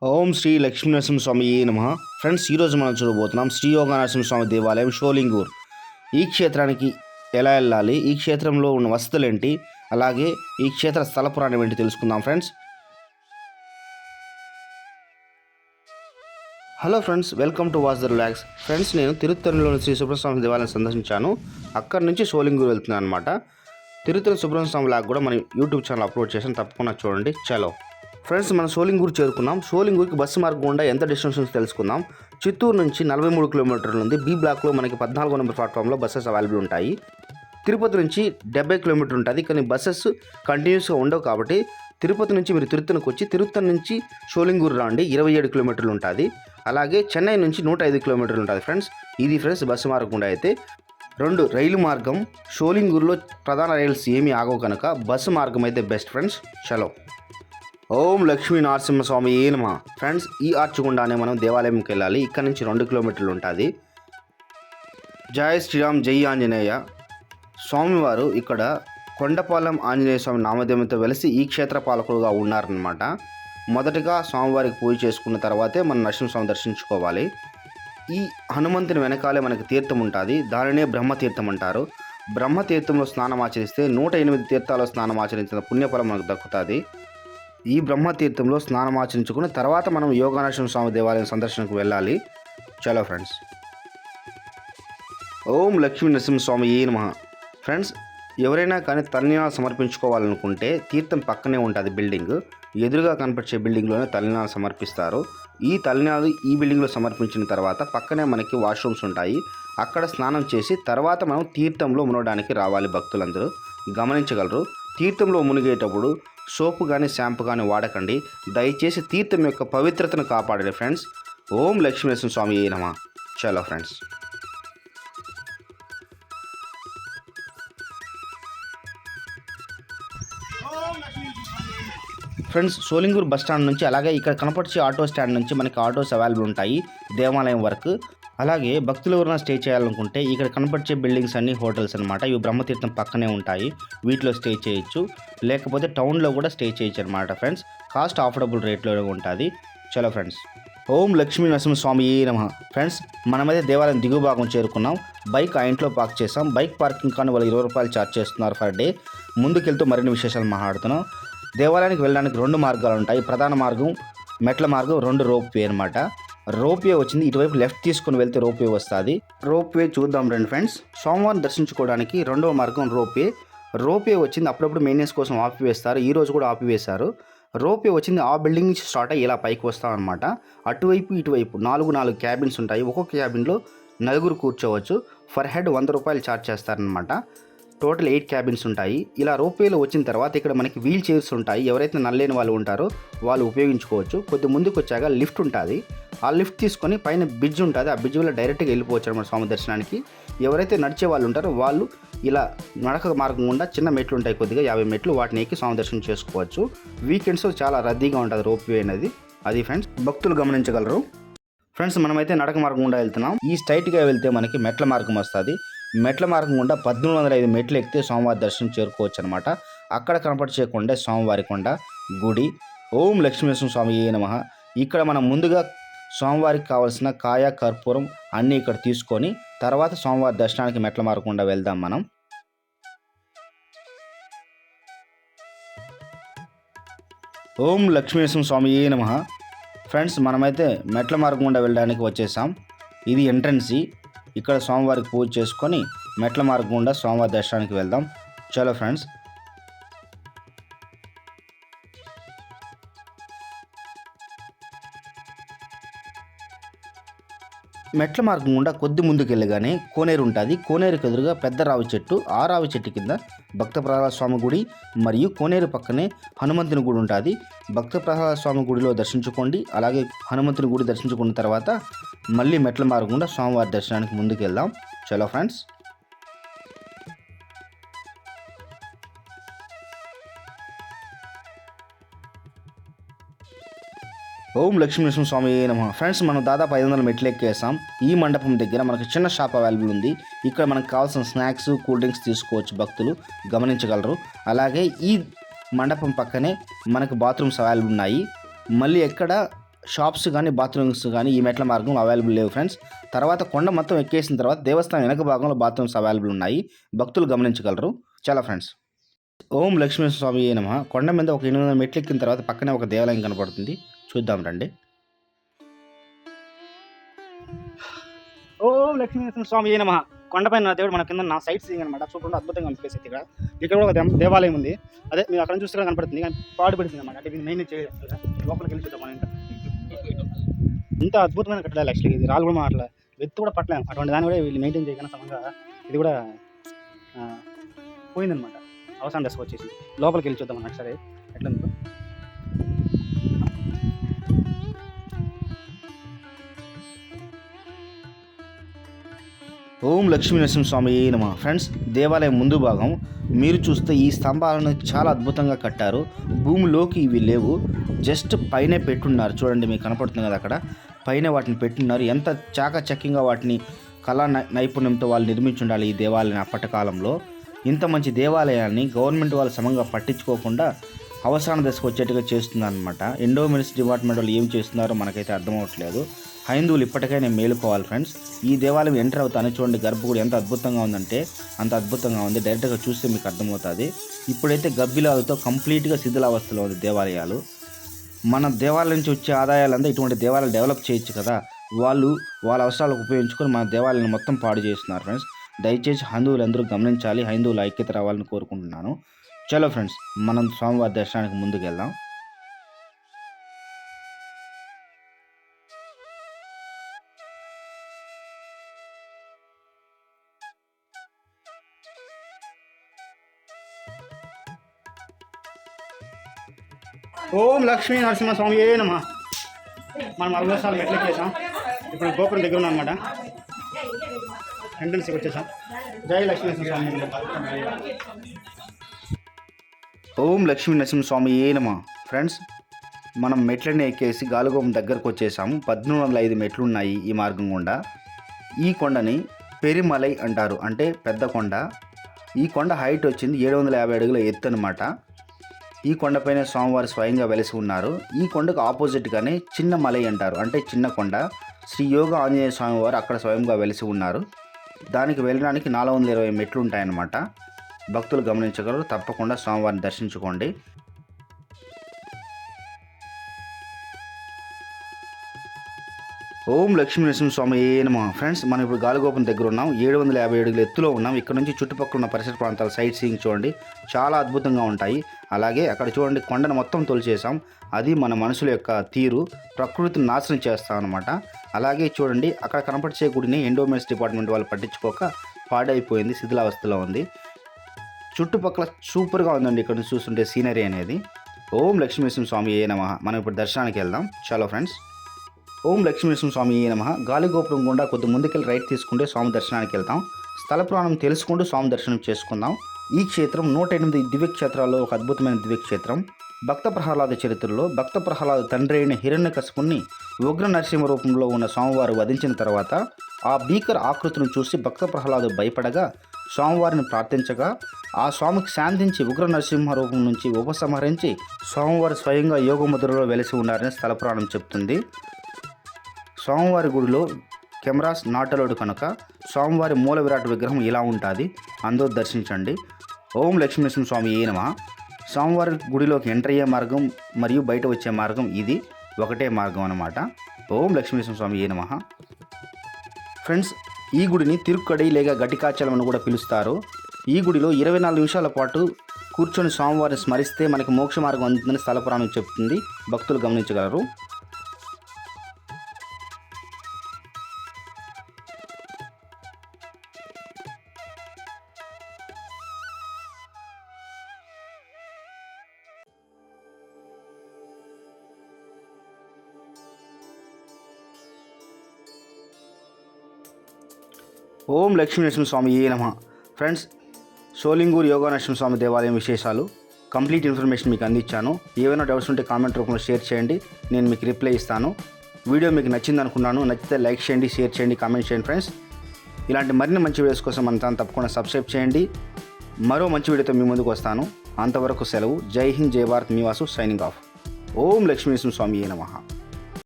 ఓం శ్రీ లక్ష్మీ నరసింహస్వామి నమ. ఫ్రెండ్స్, ఈరోజు మనం చూడబోతున్నాం శ్రీ యోగా నరసింహస్వామి దేవాలయం షోలింగూర్. ఈ క్షేత్రానికి ఎలా వెళ్ళాలి, ఈ క్షేత్రంలో ఉన్న వసతులు ఏంటి, అలాగే ఈ క్షేత్ర స్థల పురాణం ఏంటి తెలుసుకుందాం friends. Hello friends, welcome to watch the relax. Friends, నేను తిరుత్తణిలోని శ్రీ సుబ్రహ్మణ్య దేవాలయం సందర్శించాను. అక్కడి నుంచి షోలింగూర్ వెళ్తున్నాను అనమాట. తిరుత్తణి సుబ్రహ్మణ్య స్వామి లాగా కూడా మన యూట్యూబ్ ఛానల్ అప్లోడ్ చేసాను, తప్పకుండా చూడండి. చలో ఫ్రెండ్స్, మనం షోలింగూర్ చేరుకున్నాం. షోలింగూర్కి బస్సు మార్గం గుండా ఎంత డిస్టెన్స్ నుంచి తెలుసుకుందాం. చిత్తూరు నుంచి 43 కిలోమీటర్లు ఉంది. బి బ్లాక్లో మనకి 14వ నెంబర్ ప్లాట్ఫామ్లో బస్సెస్ అవైలబుల్ ఉంటాయి. తిరుపతి నుంచి 70 కిలోమీటర్ ఉంటుంది, కానీ బస్సెస్ కంటిన్యూస్గా ఉండవు. కాబట్టి తిరుపతి నుంచి మీరు తిరుత్తనికి వచ్చి తిరుత్తని నుంచి షోలింగూర్ రాండి, 27 కిలోమీటర్లు ఉంటుంది. అలాగే చెన్నై నుంచి 105 కిలోమీటర్లు ఉంటుంది ఫ్రెండ్స్. ఇది ఫ్రెండ్స్ బస్సు మార్గం గుండా. అయితే 2 రైలు మార్గం. షోలింగూర్లో ప్రధాన రైల్స్ ఏమీ ఆగవు కనుక బస్సు మార్గం అయితే బెస్ట్ ఫ్రెండ్స్. చలో ఓం లక్ష్మీ నరసింహస్వామి నమ. ఫ్రెండ్స్, ఈ ఆర్చ్ గుండానే మనం దేవాలయంకి వెళ్ళాలి. ఇక్కడ నుంచి 2 కిలోమీటర్లు ఉంటుంది. జై శ్రీరామ్, జై ఆంజనేయ. స్వామివారు ఇక్కడ కొండపాలెం ఆంజనేయ స్వామి నామధేయంతో వెలిసి ఈ క్షేత్ర పాలకుడుగా ఉన్నారనమాట. మొదటగా స్వామివారికి పూజ చేసుకున్న తర్వాతే మనం నరసింహస్వామి దర్శించుకోవాలి. ఈ హనుమంతుని వెనకాలే మనకి తీర్థం ఉంటుంది. దానినే బ్రహ్మతీర్థం అంటారు. బ్రహ్మతీర్థంలో స్నానం ఆచరిస్తే 108 తీర్థాల్లో స్నానం ఆచరించిన పుణ్యఫలం మనకు దక్కుతుంది. ఈ బ్రహ్మతీర్థంలో స్నానం ఆచరించుకుని తర్వాత మనం యోగా నరసింహస్వామి దేవాలయం సందర్శనకు వెళ్ళాలి. చలో ఫ్రెండ్స్, ఓం లక్ష్మీ నరసింహస్వామి నమ. ఫ్రెండ్స్, ఎవరైనా కానీ తలనీలాలు సమర్పించుకోవాలనుకుంటే తీర్థం పక్కనే ఉంటుంది బిల్డింగ్. ఎదురుగా కనిపించే బిల్డింగ్లోనే తలనీలాలు సమర్పిస్తారు. ఈ తలనీలాలు ఈ బిల్డింగ్లో సమర్పించిన తర్వాత పక్కనే మనకి వాష్రూమ్స్ ఉంటాయి. అక్కడ స్నానం చేసి తర్వాత మనం తీర్థంలో మునగడానికి రావాలి. భక్తులందరూ గమనించగలరు. తీర్థంలో మునిగేటప్పుడు సోపు కానీ షాంపూ కానీ వాడకండి. దయచేసి తీర్థం యొక్క పవిత్రతను కాపాడండి ఫ్రెండ్స్. ఓం లక్ష్మీ నరసింహస్వామి నమ. చలో ఫ్రెండ్స్, షోలింగూర్ బస్ స్టాండ్ నుంచి అలాగే ఇక్కడ కనపర్చి ఆటో స్టాండ్ నుంచి మనకి ఆటోస్ అవైలబుల్ ఉంటాయి దేవాలయం వరకు. అలాగే భక్తులు ఎవరైనా స్టే చేయాలనుకుంటే ఇక్కడ కనపర్చే బిల్డింగ్స్ అన్ని హోటల్స్ అనమాట. ఇవి బ్రహ్మతీర్థం పక్కనే ఉంటాయి. వీటిలో స్టే చేయొచ్చు, లేకపోతే టౌన్లో కూడా స్టే చేయొచ్చు అనమాట ఫ్రెండ్స్. కాస్ట్ అఫోర్డబుల్ రేట్లోనే ఉంటుంది. చలో ఫ్రెండ్స్, ఓం లక్ష్మీ నరసింహస్వామి నమ. ఫ్రెండ్స్, మనమైతే దేవాలయం దిగువ భాగం చేరుకున్నాం. బైక్ ఆ ఇంట్లో పార్క్ చేసాం. బైక్ పార్కింగ్ కానీ వాళ్ళు 20 రూపాయలు ఛార్జ్ చేస్తున్నారు పర్ డే. ముందుకెళ్తూ మరిన్ని విశేషాలు మాట్లాడుతున్నాం. దేవాలయానికి వెళ్ళడానికి 2 మార్గాలు ఉంటాయి. ప్రధాన మార్గం, మెట్ల మార్గం, 2 రోప్ వే అనమాట. రోప్వే వచ్చింది. ఇటువైపు లెఫ్ట్ తీసుకుని వెళ్తే రోప్వే వస్తుంది. రోప్వే చూద్దాం రండి ఫ్రెండ్స్. సోమవారం దర్శించుకోవడానికి 2వ మార్గం రోప్వే. రోప్వే వచ్చింది. అప్పుడప్పుడు మెయింటెనెన్స్ కోసం ఆపివేస్తారు. ఈ రోజు కూడా ఆపివేశారు. రోప్వే వచ్చింది. ఆ బిల్డింగ్ నుంచి స్టార్ట్ అయ్యి ఇలా పైకి వస్తామన్నమాట. అటువైపు ఇటువైపు 4 క్యాబిన్స్ ఉంటాయి. ఒక్కొక్క క్యాబిన్లో 4 కూర్చోవచ్చు. ఫర్ హెడ్ 100 రూపాయలు ఛార్జ్ చేస్తారనమాట. టోటల్ 8 క్యాబిన్స్ ఉంటాయి. ఇలా రోప్వేలో వచ్చిన తర్వాత ఇక్కడ మనకి వీల్ చైర్స్ ఉంటాయి. ఎవరైతే నల్లేని వాళ్ళు ఉంటారో వాళ్ళు ఉపయోగించుకోవచ్చు. కొద్ది ముందుకు వచ్చాక లిఫ్ట్ ఉంటుంది. ఆ లిఫ్ట్ తీసుకొని పైన బ్రిడ్జ్ ఉంటుంది. ఆ బ్రిడ్జ్ వల్ల డైరెక్ట్గా వెళ్ళిపోవచ్చు అనమాట స్వామి దర్శనానికి. ఎవరైతే నడిచే వాళ్ళు ఉంటారో వాళ్ళు ఇలా నడక మార్గం గుండా చిన్న మెట్లు ఉంటాయి, కొద్దిగా 50 మెట్లు, వాటిని ఎక్కి స్వామి దర్శనం చేసుకోవచ్చు. వీకెండ్స్లో చాలా రద్దీగా ఉంటుంది రోప్వే అనేది. అది ఫ్రెండ్స్ భక్తులు గమనించగలరు. ఫ్రెండ్స్, మనమైతే నడక మార్గం గుండా వెళ్తున్నాం. ఈ స్ట్రైట్గా వెళ్తే మనకి మెట్ల మార్గం వస్తుంది. మెట్ల మార్గం గుండా 1805 మెట్లు ఎక్కితే స్వామివారి దర్శనం చేరుకోవచ్చు అనమాట. అక్కడ కనపడిచేయకుండా స్వామివారి కొండ గుడి. ఓం లక్ష్మీ నరసింహస్వామి నమ. ఇక్కడ మనం ముందుగా స్వామివారికి కావాల్సిన కాయ కర్పూరం అన్నీ ఇక్కడ తీసుకొని తర్వాత స్వామివారి దర్శనానికి మెట్ల మార్గం గుండా వెళ్దాం మనం. ఓం లక్ష్మీ నరసింహస్వామి నమ. ఫ్రెండ్స్, మనమైతే మెట్ల మార్గం గుండా వెళ్ళడానికి వచ్చేసాం. ఇది ఎంట్రన్సీ. ఇక్కడ స్వామివారికి పూజ చేసుకొని మెట్ల మార్గం గుండా స్వామివారి దర్శనానికి వెళ్దాం. చలో ఫ్రెండ్స్, మెట్ల మార్గం గుండా కొద్ది ముందుకు వెళ్ళగానే కోనేరు ఉంటుంది. కోనేరుకి ఎదురుగా పెద్ద రావి చెట్టు. ఆ రావి చెట్టు కింద భక్త ప్రహ్లాద స్వామి గుడి మరియు కోనేరు పక్కనే హనుమంతుని గుడి ఉంటుంది. భక్త ప్రహ్లాద స్వామి గుడిలో దర్శించుకోండి. అలాగే హనుమంతుని గుడి దర్శించుకున్న తర్వాత మళ్ళీ మెట్ల మార్గం గుండా స్వామివారి దర్శనానికి ముందుకు వెళ్దాం. చలో ఫ్రెండ్స్, ఓం లక్ష్మీ నరసింహస్వామి నమ. ఫ్రెండ్స్, మనం దాదాపు 500 మెట్లు ఎక్కేసాం. ఈ మండపం దగ్గర మనకు చిన్న షాప్ అవైలబుల్ ఉంది. ఇక్కడ మనకు కావాల్సిన స్నాక్స్, కూల్ డ్రింక్స్ తీసుకోవచ్చు, భక్తులు గమనించగలరు. అలాగే ఈ మండపం పక్కనే మనకు బాత్రూమ్స్ అవైలబుల్ ఉన్నాయి. మళ్ళీ ఎక్కడ షాప్స్ కానీ బాత్రూమ్స్ కానీ ఈ మెట్ల మార్గంలో అవైలబుల్ లేవు ఫ్రెండ్స్. తర్వాత కొండ మొత్తం ఎక్కేసిన తర్వాత దేవస్థానం వెనక భాగంలో బాత్రూమ్స్ అవైలబుల్ ఉన్నాయి, భక్తులు గమనించగలరు. చాలా ఫ్రెండ్స్. ఓం లక్ష్మీ స్వామి నమః. కొండ మీద ఒక 800 మెట్లు ఎక్కిన తర్వాత పక్కనే ఒక దేవాలయం కనపడుతుంది, చూద్దాం రండి. ఓం లక్ష్మీ స్వామి నమః. కొండపైన దేవుడు మన కింద నా సైట్ సీయింగ్ అనమాట, చూడండి అద్భుతంగా ప్లేస్ అయితే. ఇక్కడ కూడా ఒక దేవాలయం ఉంది, అదే మీరు అక్కడ చూస్తే కనపడుతుంది, కానీ పాడు పడుతుంది అనమాట. అంటే ఇది మెయిన్ చేయలేదు, లోపలికి వెళ్ళి చూద్దాం. మనం ఇంత అద్భుతమైన కట్టడాలు యాక్చువల్లీ. ఇది రాళ్ళు కూడా అట్లా వెత్తు కూడా పట్టలేము, అటువంటి దాన్ని కూడా వీళ్ళు మెయింటైన్ చేయకుండా సమంగా ఇది కూడా పోయిందనమాట. అవసరం దశకు వచ్చేసి లోపలికి వెళ్ళి చూద్దాం అన్నట్టు. సరే ఎట్లా ఉందో. ఓం లక్ష్మీ నరసింహస్వామి నమః. ఫ్రెండ్స్, దేవాలయం ముందు భాగం మీరు చూస్తే ఈ స్తంభాలను చాలా అద్భుతంగా కట్టారు. భూమిలోకి ఇవి లేవు, జస్ట్ పైనే పెట్టున్నారు. చూడండి, మీకు కనపడుతుంది కదా, అక్కడ పైన వాటిని పెట్టున్నారు. ఎంత చాకచక్యంగా వాటిని కళా నైపుణ్యంతో వాళ్ళు నిర్మించి ఉండాలి ఈ దేవాలయాన్ని అప్పటి కాలంలో. ఇంత మంచి దేవాలయాన్ని గవర్నమెంట్ వాళ్ళు సమంగా పట్టించుకోకుండా అవసాన దశకు వచ్చేట్టుగా చేస్తుందన్నమాట. ఎండోమెంట్స్ డిపార్ట్మెంట్ వాళ్ళు ఏం చేస్తున్నారో మనకైతే అర్థమవట్లేదు. హైందువులు ఇప్పటికైనా మేలుకోవాలి ఫ్రెండ్స్. ఈ దేవాలయం ఎంటర్ అవుతాను, చూడండి గర్భగుడి ఎంత అద్భుతంగా ఉందంటే అంత అద్భుతంగా ఉంది. డైరెక్ట్గా చూస్తే మీకు అర్థమవుతుంది. ఇప్పుడైతే గబ్బిలాలతో కంప్లీట్గా శిథిలావస్థలో ఉంది దేవాలయాలు. మన దేవాలయం నుంచి వచ్చే ఆదాయాలంతా ఇటువంటి దేవాలయాలు డెవలప్ చేయొచ్చు కదా. వాళ్ళు వాళ్ళ అవసరాలకు ఉపయోగించుకొని మన దేవాలయాన్ని మొత్తం పాడు చేస్తున్నారు ఫ్రెండ్స్. దయచేసి హైందువులందరూ గమనించాలి, హైందువుల ఐక్యత రావాలని కోరుకుంటున్నాను. చలో ఫ్రెండ్స్, మనం స్వామివారి దర్శనానికి ముందుకు వెళ్దాం. ఓం లక్ష్మీ నరసింహస్వామి నమః. మనం 40 సార్లు మెట్లు ఎక్కేసాం. ఇప్పుడు గోపురం దగ్గర ఉన్నాం అనమాట, ఎంట్రన్స్కి వచ్చేసాం. జై లక్ష్మీ నరసింహస్వామి. ఓం లక్ష్మీ నరసింహస్వామి నమః. ఫ్రెండ్స్, మనం మెట్లని ఎక్కేసి గాలిగోపురం దగ్గరకు వచ్చేసాము. 1805 మెట్లు ఉన్నాయి ఈ మార్గం గుండా. ఈ కొండని పెరిమలై అంటారు, అంటే పెద్ద కొండ. ఈ కొండ హైట్ వచ్చింది 750 అడుగుల ఎత్తు అనమాట. ఈ కొండపైన స్వామివారు స్వయంగా వెలిసి ఉన్నారు. ఈ కొండకు ఆపోజిట్గానే చిన్న మలై అంటారు, అంటే చిన్న కొండ. శ్రీ యోగ ఆంజనేయ స్వామివారు అక్కడ స్వయంగా వెలిసి ఉన్నారు. దానికి వెళ్ళడానికి 420 మెట్లు ఉంటాయన్నమాట. భక్తులు గమనించగలరు, తప్పకుండా స్వామివారిని దర్శించుకోండి. ఓం లక్ష్మీ నరసింహస్వామి నమః. ఫ్రెండ్స్, మనం ఇప్పుడు గాలిగోపురం దగ్గర ఉన్నాం. 750 అడుగుల ఎత్తులో ఉన్నాం. ఇక్కడ నుంచి చుట్టుపక్కల ఉన్న పరిసర ప్రాంతాల సైట్ సీయింగ్ చూడండి, చాలా అద్భుతంగా ఉంటాయి. అలాగే అక్కడ చూడండి, కొండను మొత్తం తొలిచేసాం. అది మన మనుషుల యొక్క తీరు, ప్రకృతిని నాశనం చేస్తాం అనమాట. అలాగే చూడండి, అక్కడ కనపడిచే గుడిని ఎండోమెంట్స్ డిపార్ట్మెంట్ వాళ్ళు పట్టించుకోక పాడైపోయింది, శిథిలావస్థలో ఉంది. చుట్టుపక్కల సూపర్గా ఉందండి ఇక్కడ నుంచి చూస్తుంటే సీనరీ అనేది. ఓం లక్ష్మీ నరసింహస్వామి నమః. మనం ఇప్పుడు దర్శనానికి వెళ్దాం. చలో ఫ్రెండ్స్. ఓం లక్ష్మీ నరసింహస్వామి నమః. గాలిగోపురం గుండా కొద్ది ముందుకెళ్ళి రైట్ తీసుకుంటే స్వామి దర్శనానికి వెళ్తాం. స్థల పురాణం తెలుసుకుంటూ స్వామి దర్శనం చేసుకుందాం. ఈ క్షేత్రం 108 దివ్యక్షేత్రాల్లో ఒక అద్భుతమైన దివ్యక్షేత్రం. భక్త ప్రహ్లాద చరిత్రలో భక్త ప్రహ్లాద తండ్రి అయిన హిరణ్యకశిపుణ్ణి ఉగ్ర నరసింహ రూపంలో ఉన్న స్వామివారు వధించిన తర్వాత ఆ భీకర ఆకృతిని చూసి భక్త ప్రహ్లాదు భయపడగా స్వామివారిని ప్రార్థించగా ఆ స్వామికి శాంతించి ఉగ్ర నరసింహ రూపం నుంచి ఉపసంహరించి స్వామివారు స్వయంగా యోగముద్రలో వెలిసి ఉన్నారని స్థల పురాణం చెప్తుంది. స్వామివారి గుడిలో కెమెరాస్ నాటలోడు కనుక స్వామివారి మూల విరాట్ విగ్రహం ఇలా ఉంటుంది, అందరూ దర్శించండి. ఓం లక్ష్మీ నరసింహస్వామి నమః. స్వామివారి గుడిలోకి ఎంటర్ అయ్యే మార్గం మరియు బయట వచ్చే మార్గం ఇది ఒకటే మార్గం అన్నమాట. ఓం లక్ష్మీ నరసింహస్వామి నమః. ఫ్రెండ్స్, ఈ గుడిని తిరుక్కడి లేక గటికాచలం అని కూడా పిలుస్తారు. ఈ గుడిలో 24 నిమిషాల పాటు కూర్చొని స్వామివారిని స్మరిస్తే మనకి మోక్ష మార్గం అందుతుందని స్థల పురాణం చెప్తుంది, భక్తులు గమనించగలరు. ఓం లక్ష్మీ నరసింహస్వామి నమః. ఫ్రెండ్స్, సోలింగూరు యోగా నరసింహస్వామి దేవాలయం విశేషాలు కంప్లీట్ ఇన్ఫర్మేషన్ మీకు అందించాను. ఏవైనా డౌట్స్ ఉంటే కామెంట్ రూపంలో షేర్ చేయండి, నేను మీకు రిప్లై ఇస్తాను. వీడియో మీకు నచ్చింది అనుకున్నాను. నచ్చితే లైక్ చేయండి, షేర్ చేయండి, కామెంట్ చేయండి ఫ్రెండ్స్. ఇలాంటి మరిన్ని మంచి వీడియోస్ కోసం మన ఛానల్ తప్పకుండా సబ్స్క్రైబ్ చేయండి. మరో మంచి వీడియోతో మీ ముందుకు వస్తాను. అంతవరకు సెలవు. జై హింద్, జై భారత్. మీ వాసు సైనింగ్ ఆఫ్. ఓం లక్ష్మీ నరసింహస్వామి నమః.